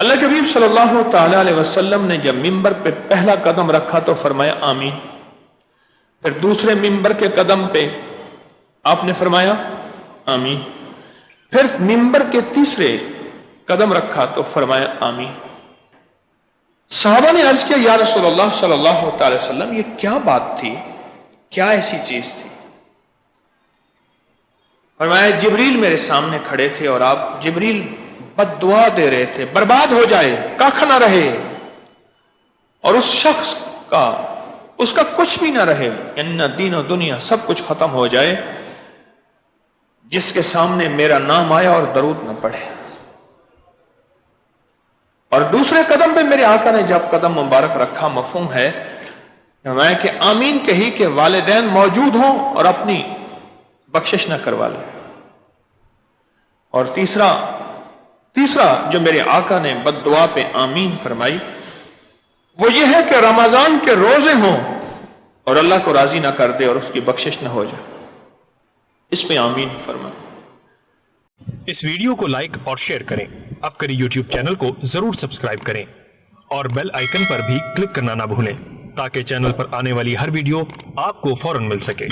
اللہ کے حبیب صلی اللہ تعالی علیہ وسلم نے جب ممبر پہ پہلا قدم رکھا تو فرمایا آمین. پھر دوسرے ممبر کے قدم پہ آپ نے فرمایا آمین. پھر ممبر کے تیسرے قدم رکھا تو فرمایا آمین. صحابہ نے عرض کیا یا رسول اللہ صلی اللہ تعالی وسلم یہ کیا بات تھی، کیا ایسی چیز تھی؟ فرمایا جبریل میرے سامنے کھڑے تھے اور آپ جبریل بد دعا دے رہے تھے برباد ہو جائے، کاکھ نہ رہے، اور اس شخص کا اس کا کچھ بھی نہ رہے، یعنی دین و دنیا سب کچھ ختم ہو جائے جس کے سامنے میرا نام آیا اور درود نہ پڑھے. اور دوسرے قدم پہ میرے آقا نے جب قدم مبارک رکھا، مفہوم ہے کہ آمین کہی کہ والدین موجود ہوں اور اپنی بخشش نہ کروا لیں. اور تیسرا جو میرے آقا نے بد دعا پہ آمین فرمائی وہ یہ ہے کہ رمضان کے روزے ہوں اور اللہ کو راضی نہ کر دے اور اس کی بخشش نہ ہو جائے، اس پہ آمین فرمائے. اس ویڈیو کو لائک اور شیئر کریں. اب کری یوٹیوب چینل کو ضرور سبسکرائب کریں اور بیل آئیکن پر بھی کلک کرنا نہ بھولیں تاکہ چینل پر آنے والی ہر ویڈیو آپ کو فوراً مل سکے.